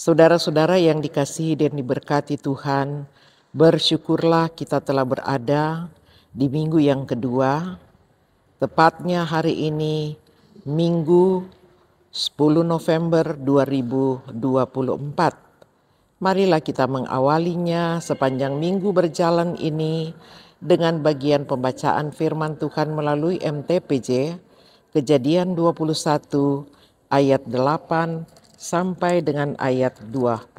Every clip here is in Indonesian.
Saudara-saudara yang dikasihi dan diberkati Tuhan, bersyukurlah kita telah berada di minggu yang kedua, tepatnya hari ini Minggu 10 November 2024. Marilah kita mengawalinya sepanjang minggu berjalan ini dengan bagian pembacaan firman Tuhan melalui MTPJ, Kejadian 21 ayat 8 sampai dengan ayat 21.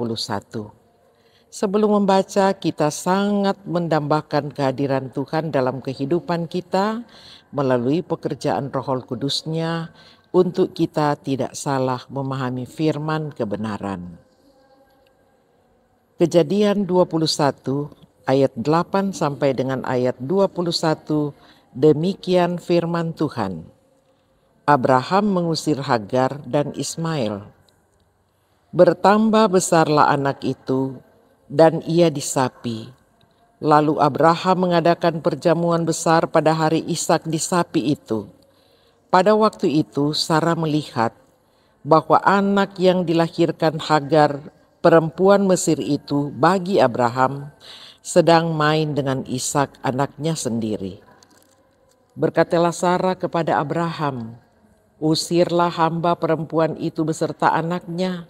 Sebelum membaca, kita sangat mendambakan kehadiran Tuhan dalam kehidupan kita melalui pekerjaan Roh Kudus-Nya untuk kita tidak salah memahami firman kebenaran. Kejadian 21 ayat 8 sampai dengan ayat 21, demikian firman Tuhan. Abraham mengusir Hagar dan Ismail. Bertambah besarlah anak itu, dan ia disapi. Lalu Abraham mengadakan perjamuan besar pada hari Ishak disapi itu. Pada waktu itu Sarah melihat bahwa anak yang dilahirkan Hagar, perempuan Mesir itu, bagi Abraham, sedang main dengan Ishak anaknya sendiri. Berkatalah Sarah kepada Abraham, "Usirlah hamba perempuan itu beserta anaknya,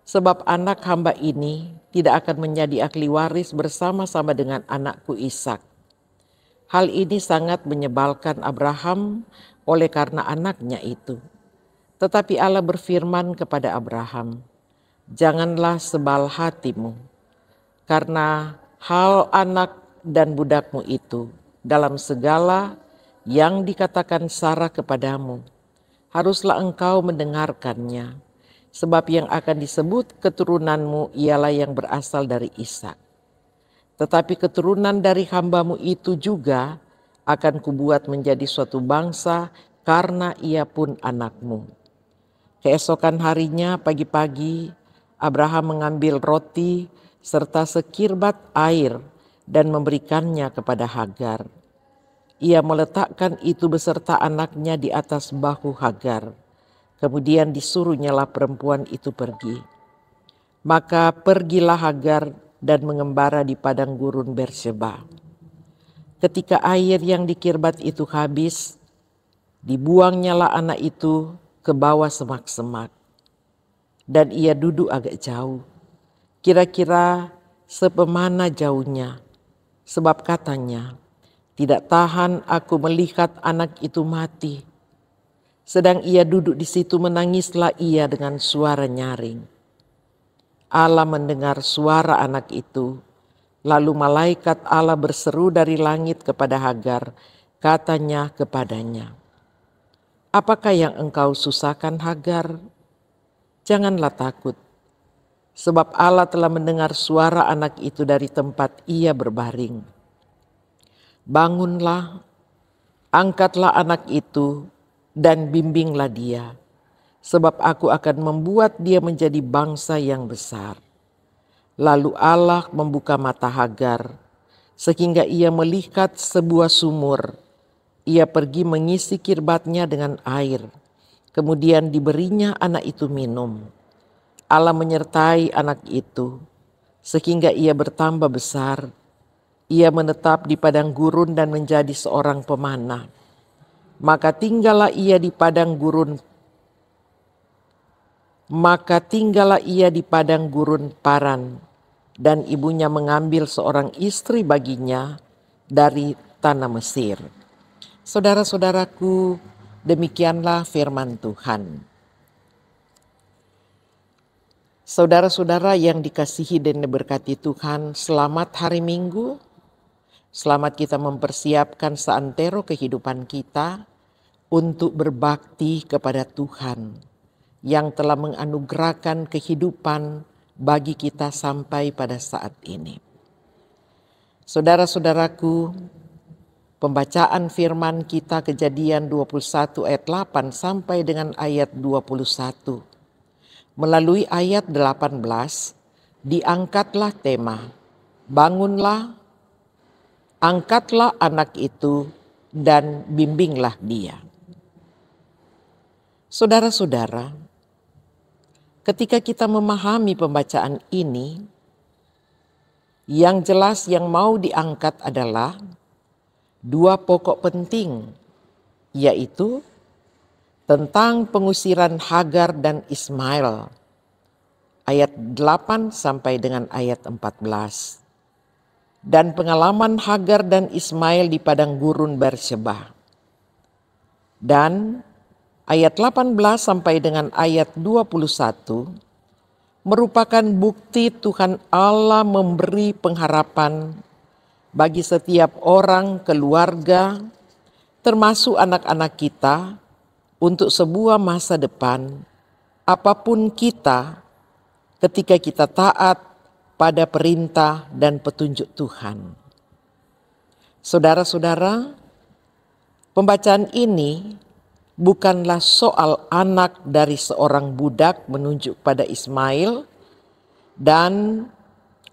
sebab anak hamba ini tidak akan menjadi ahli waris bersama-sama dengan anakku Ishak." Hal ini sangat menyebalkan Abraham oleh karena anaknya itu. Tetapi Allah berfirman kepada Abraham, "Janganlah sebal hatimu, karena hal anak dan budakmu itu dalam segala yang dikatakan Sarah kepadamu, haruslah engkau mendengarkannya, sebab yang akan disebut keturunanmu ialah yang berasal dari Ishak. Tetapi keturunan dari hambamu itu juga akan kubuat menjadi suatu bangsa karena ia pun anakmu." Keesokan harinya pagi-pagi Abraham mengambil roti serta sekirbat air dan memberikannya kepada Hagar. Ia meletakkan itu beserta anaknya di atas bahu Hagar. Kemudian disuruhnyalah perempuan itu pergi. Maka pergilah Hagar dan mengembara di padang gurun Berseba. Ketika air yang dikirbat itu habis, dibuangnyalah anak itu ke bawah semak-semak. Dan ia duduk agak jauh, kira-kira sepemana jauhnya, sebab katanya, "Tidak tahan aku melihat anak itu mati." Sedang ia duduk di situ, menangislah ia dengan suara nyaring. Allah mendengar suara anak itu, lalu malaikat Allah berseru dari langit kepada Hagar, katanya kepadanya, "Apakah yang engkau susahkan, Hagar? Janganlah takut, sebab Allah telah mendengar suara anak itu dari tempat ia berbaring. Bangunlah, angkatlah anak itu dan bimbinglah dia, sebab aku akan membuat dia menjadi bangsa yang besar." Lalu Allah membuka mata Hagar, sehingga ia melihat sebuah sumur. Ia pergi mengisi kirbatnya dengan air. Kemudian diberinya anak itu minum. Allah menyertai anak itu, sehingga ia bertambah besar. Ia menetap di padang gurun dan menjadi seorang pemanah. Maka tinggallah ia di padang gurun Paran, dan ibunya mengambil seorang istri baginya dari tanah Mesir. Saudara-saudaraku, demikianlah firman Tuhan. Saudara-saudara yang dikasihi dan diberkati Tuhan, selamat hari Minggu. Selamat kita mempersiapkan seantero kehidupan kita untuk berbakti kepada Tuhan yang telah menganugerahkan kehidupan bagi kita sampai pada saat ini. Saudara-saudaraku, pembacaan firman kita Kejadian 21 ayat 8 sampai dengan ayat 21. Melalui ayat 18 diangkatlah tema, bangunlah, angkatlah anak itu dan bimbinglah dia. Saudara-saudara, ketika kita memahami pembacaan ini, yang jelas yang mau diangkat adalah dua pokok penting, yaitu tentang pengusiran Hagar dan Ismail, ayat 8 sampai dengan ayat 14. Dan pengalaman Hagar dan Ismail di padang gurun Berseba. Dan ayat 18 sampai dengan ayat 21 merupakan bukti Tuhan Allah memberi pengharapan bagi setiap orang, keluarga, termasuk anak-anak kita, untuk sebuah masa depan, apapun kita, ketika kita taat pada perintah dan petunjuk Tuhan. Saudara-saudara, pembacaan ini bukanlah soal anak dari seorang budak menunjuk pada Ismail dan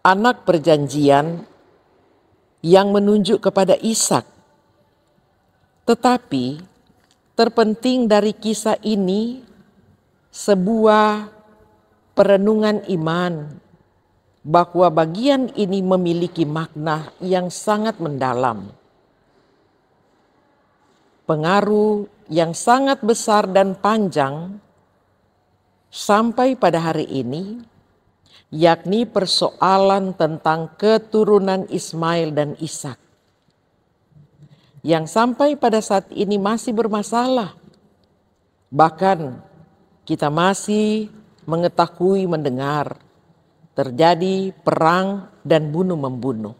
anak perjanjian yang menunjuk kepada Ishak. Tetapi terpenting dari kisah ini sebuah perenungan iman bahwa bagian ini memiliki makna yang sangat mendalam. Pengaruh yang sangat besar dan panjang sampai pada hari ini, yakni persoalan tentang keturunan Ismail dan Ishak, yang sampai pada saat ini masih bermasalah. Bahkan kita masih mengetahui, mendengar terjadi perang dan bunuh-membunuh.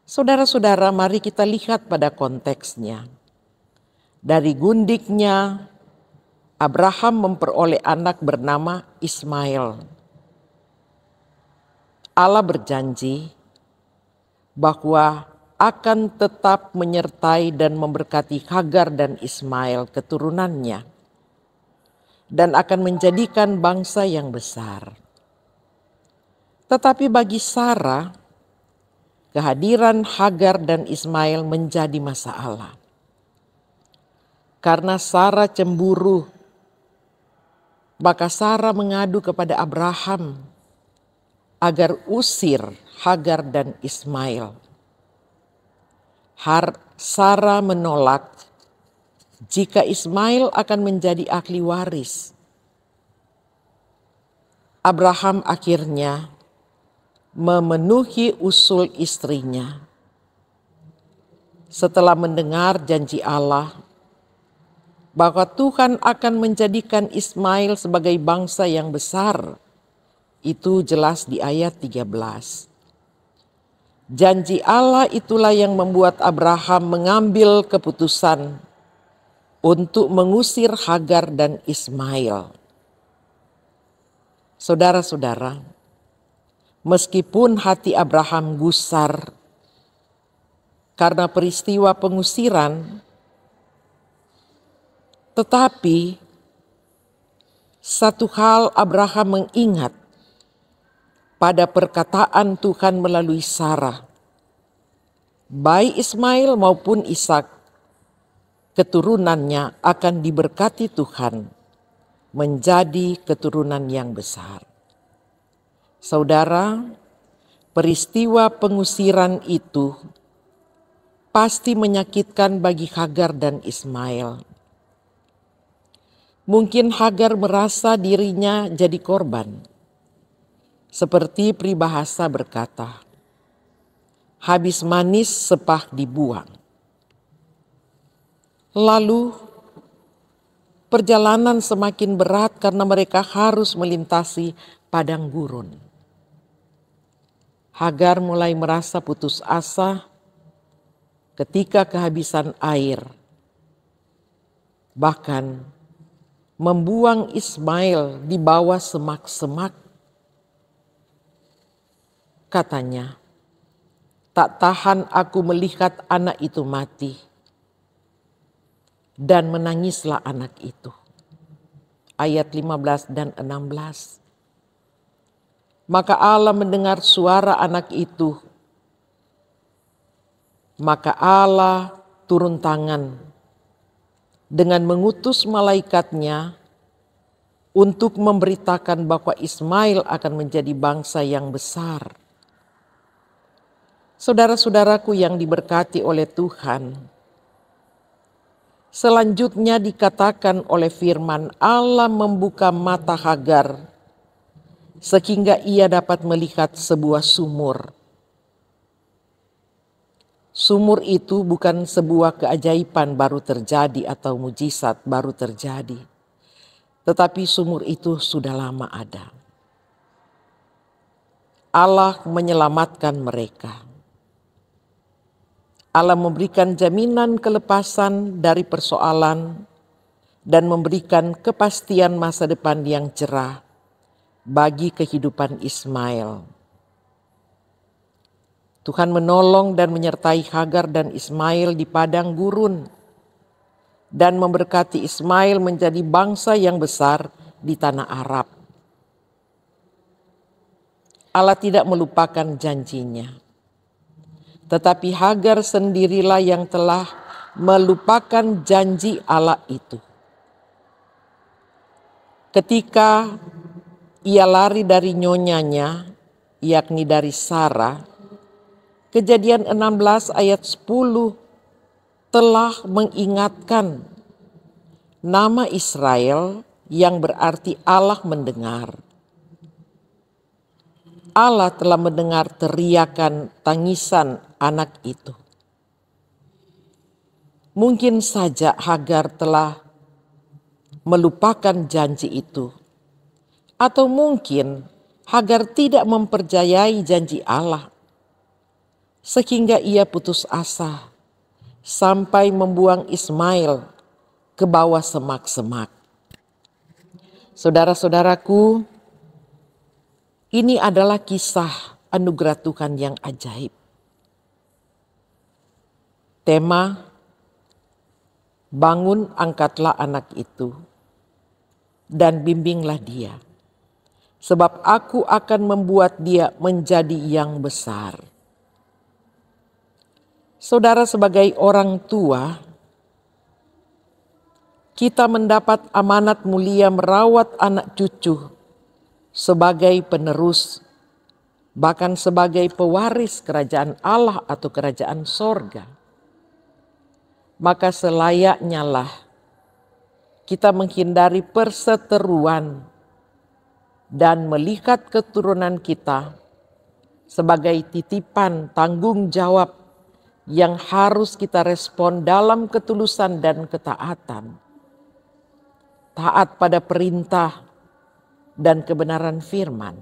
Saudara-saudara, mari kita lihat pada konteksnya. Dari gundiknya, Abraham memperoleh anak bernama Ismail. Allah berjanji bahwa akan tetap menyertai dan memberkati Hagar dan Ismail keturunannya, dan akan menjadikan bangsa yang besar. Tetapi bagi Sarah, kehadiran Hagar dan Ismail menjadi masalah. Karena Sarah cemburu, maka Sarah mengadu kepada Abraham agar usir Hagar dan Ismail. Sarah menolak jika Ismail akan menjadi ahli waris. Abraham akhirnya memenuhi usul istrinya. Setelah mendengar janji Allah bahwa Tuhan akan menjadikan Ismail sebagai bangsa yang besar, itu jelas di ayat 13. Janji Allah itulah yang membuat Abraham mengambil keputusan untuk mengusir Hagar dan Ismail. Saudara-saudara, meskipun hati Abraham gusar karena peristiwa pengusiran, tetapi satu hal Abraham mengingat pada perkataan Tuhan melalui Sarah, baik Ismail maupun Ishak, keturunannya akan diberkati Tuhan menjadi keturunan yang besar. Saudara, peristiwa pengusiran itu pasti menyakitkan bagi Hagar dan Ismail. Mungkin Hagar merasa dirinya jadi korban. Seperti peribahasa berkata, habis manis sepah dibuang. Lalu perjalanan semakin berat karena mereka harus melintasi padang gurun. Hagar mulai merasa putus asa ketika kehabisan air. Bahkan membuang Ismail di bawah semak-semak. Katanya, tak tahan aku melihat anak itu mati. Dan menangislah anak itu. Ayat 15 dan 16. Maka Allah mendengar suara anak itu. Maka Allah turun tangan dengan mengutus malaikatnya untuk memberitakan bahwa Ismail akan menjadi bangsa yang besar. Saudara-saudaraku yang diberkati oleh Tuhan, selanjutnya dikatakan oleh firman Allah membuka mata Hagar sehingga ia dapat melihat sebuah sumur. Sumur itu bukan sebuah keajaiban baru terjadi atau mujizat baru terjadi, tetapi sumur itu sudah lama ada. Allah menyelamatkan mereka. Allah memberikan jaminan kelepasan dari persoalan dan memberikan kepastian masa depan yang cerah bagi kehidupan Ismail. Tuhan menolong dan menyertai Hagar dan Ismail di padang gurun dan memberkati Ismail menjadi bangsa yang besar di tanah Arab. Allah tidak melupakan janjinya, tetapi Hagar sendirilah yang telah melupakan janji Allah itu. Ketika ia lari dari nyonyanya, yakni dari Sarah, Kejadian 16 ayat 10 telah mengingatkan nama Israel yang berarti Allah mendengar. Allah telah mendengar teriakan tangisan anak itu. Mungkin saja Hagar telah melupakan janji itu, atau mungkin Hagar tidak mempercayai janji Allah, sehingga ia putus asa sampai membuang Ismail ke bawah semak-semak. Saudara-saudaraku, ini adalah kisah anugerah Tuhan yang ajaib. Tema, bangun angkatlah anak itu dan bimbinglah dia, sebab aku akan membuat dia menjadi yang besar. Saudara, sebagai orang tua, kita mendapat amanat mulia merawat anak cucu sebagai penerus, bahkan sebagai pewaris kerajaan Allah atau kerajaan sorga. Maka selayaknya lah kita menghindari perseteruan dan melihat keturunan kita sebagai titipan tanggung jawab yang harus kita respon dalam ketulusan dan ketaatan. Taat pada perintah dan kebenaran firman.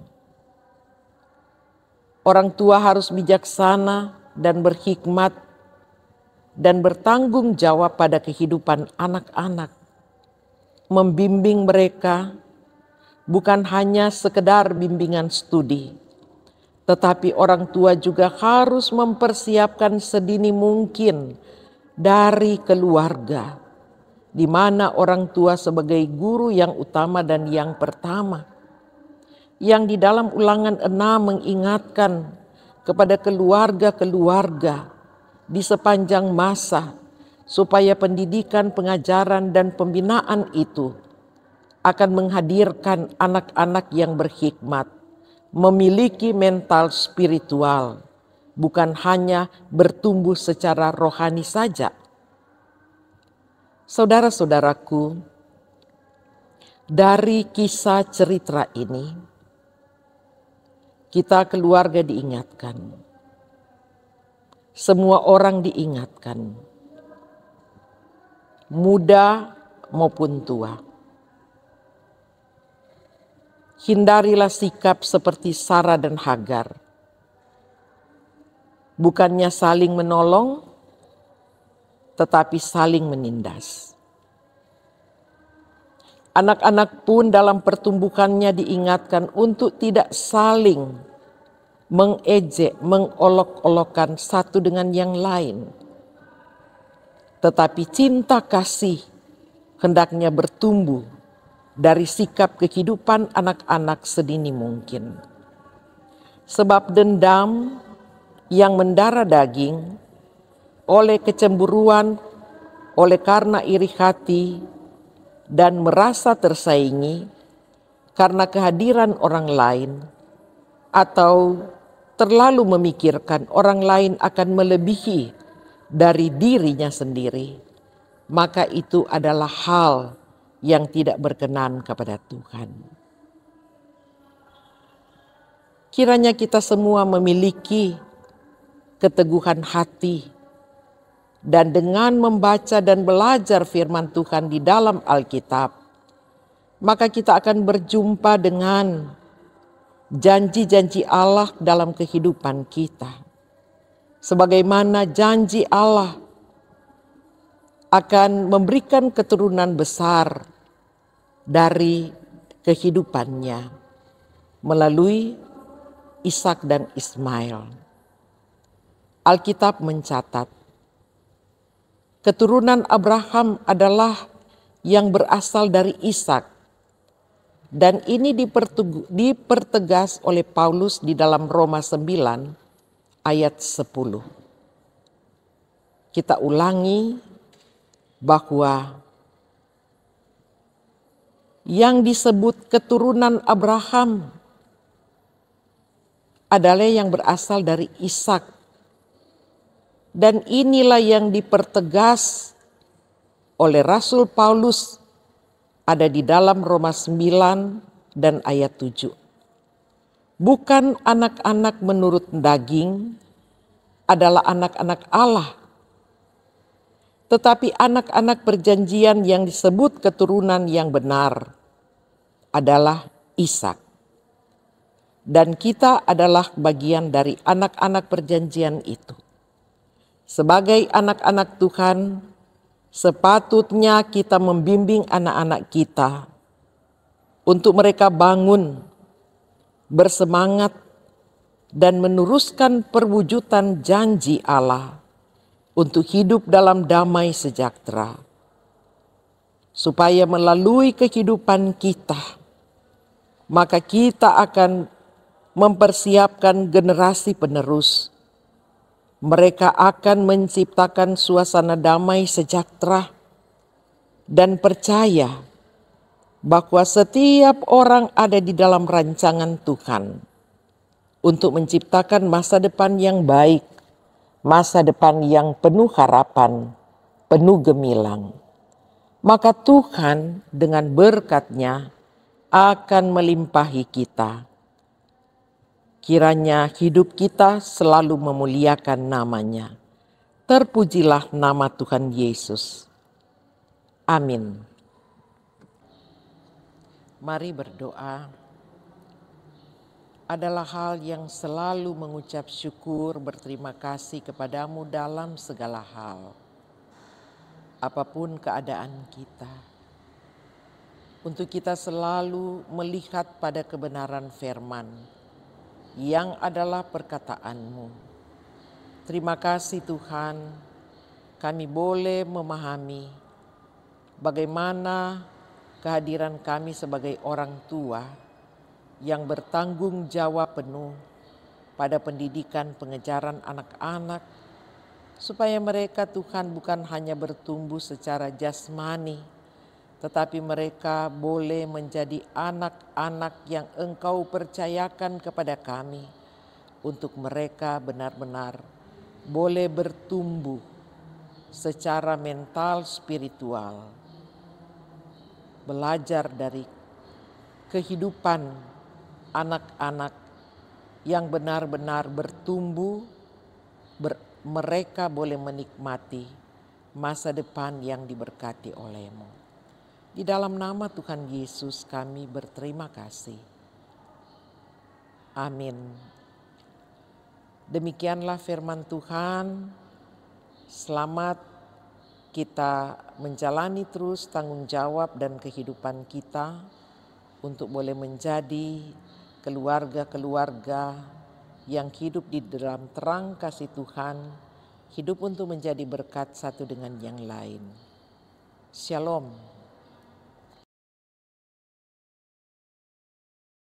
Orang tua harus bijaksana dan berhikmat dan bertanggung jawab pada kehidupan anak-anak. Membimbing mereka bukan hanya sekedar bimbingan studi, tetapi orang tua juga harus mempersiapkan sedini mungkin dari keluarga, di mana orang tua sebagai guru yang utama dan yang pertama, yang di dalam Ulangan 6 mengingatkan kepada keluarga-keluarga di sepanjang masa, supaya pendidikan, pengajaran, dan pembinaan itu akan menghadirkan anak-anak yang berhikmat, memiliki mental spiritual, bukan hanya bertumbuh secara rohani saja. Saudara-saudaraku, dari kisah cerita ini, kita keluarga diingatkan, semua orang diingatkan, muda maupun tua. Hindarilah sikap seperti Sarah dan Hagar. Bukannya saling menolong, tetapi saling menindas. Anak-anak pun dalam pertumbuhannya diingatkan untuk tidak saling mengejek, mengolok-olokkan satu dengan yang lain. Tetapi cinta kasih hendaknya bertumbuh dari sikap kehidupan anak-anak sedini mungkin. Sebab dendam yang mendarah daging oleh kecemburuan, oleh karena iri hati dan merasa tersaingi, karena kehadiran orang lain atau terlalu memikirkan orang lain akan melebihi dari dirinya sendiri, maka itu adalah hal yang tidak berkenan kepada Tuhan. Kiranya kita semua memiliki keteguhan hati dan dengan membaca dan belajar firman Tuhan di dalam Alkitab, maka kita akan berjumpa dengan janji-janji Allah dalam kehidupan kita. Sebagaimana janji Allah akan memberikan keturunan besar dari kehidupannya melalui Ishak dan Ismail. Alkitab mencatat, keturunan Abraham adalah yang berasal dari Ishak, dan ini dipertegas oleh Paulus di dalam Roma 9 ayat 10. Kita ulangi bahwa yang disebut keturunan Abraham adalah yang berasal dari Ishak. Dan inilah yang dipertegas oleh Rasul Paulus ada di dalam Roma 9 dan ayat 7. Bukan anak-anak menurut daging adalah anak-anak Allah, tetapi anak-anak perjanjian yang disebut keturunan yang benar adalah Ishak. Dan kita adalah bagian dari anak-anak perjanjian itu. Sebagai anak-anak Tuhan, sepatutnya kita membimbing anak-anak kita untuk mereka bangun, bersemangat, dan meneruskan perwujudan janji Allah untuk hidup dalam damai sejahtera. Supaya melalui kehidupan kita, maka kita akan mempersiapkan generasi penerus. Mereka akan menciptakan suasana damai sejahtera dan percaya bahwa setiap orang ada di dalam rancangan Tuhan untuk menciptakan masa depan yang baik, masa depan yang penuh harapan, penuh gemilang. Maka Tuhan dengan berkat-Nya akan melimpahi kita. Kiranya hidup kita selalu memuliakan nama-Nya. Terpujilah nama Tuhan Yesus. Amin. Mari berdoa. Adalah hal yang selalu mengucap syukur, berterima kasih kepadamu dalam segala hal. Apapun keadaan kita. Untuk kita selalu melihat pada kebenaran firman yang adalah perkataan-Mu. Terima kasih Tuhan, kami boleh memahami bagaimana kehadiran kami sebagai orang tua yang bertanggung jawab penuh pada pendidikan pengejaran anak-anak, supaya mereka Tuhan bukan hanya bertumbuh secara jasmani, tetapi mereka boleh menjadi anak-anak yang Engkau percayakan kepada kami, untuk mereka benar-benar boleh bertumbuh secara mental spiritual, belajar dari kehidupan anak-anak yang benar-benar bertumbuh, mereka boleh menikmati masa depan yang diberkati oleh-Mu. Di dalam nama Tuhan Yesus kami berterima kasih. Amin. Demikianlah firman Tuhan. Selamat kita menjalani terus tanggung jawab dan kehidupan kita untuk boleh menjadi keluarga-keluarga yang hidup di dalam terang kasih Tuhan, hidup untuk menjadi berkat satu dengan yang lain. Shalom.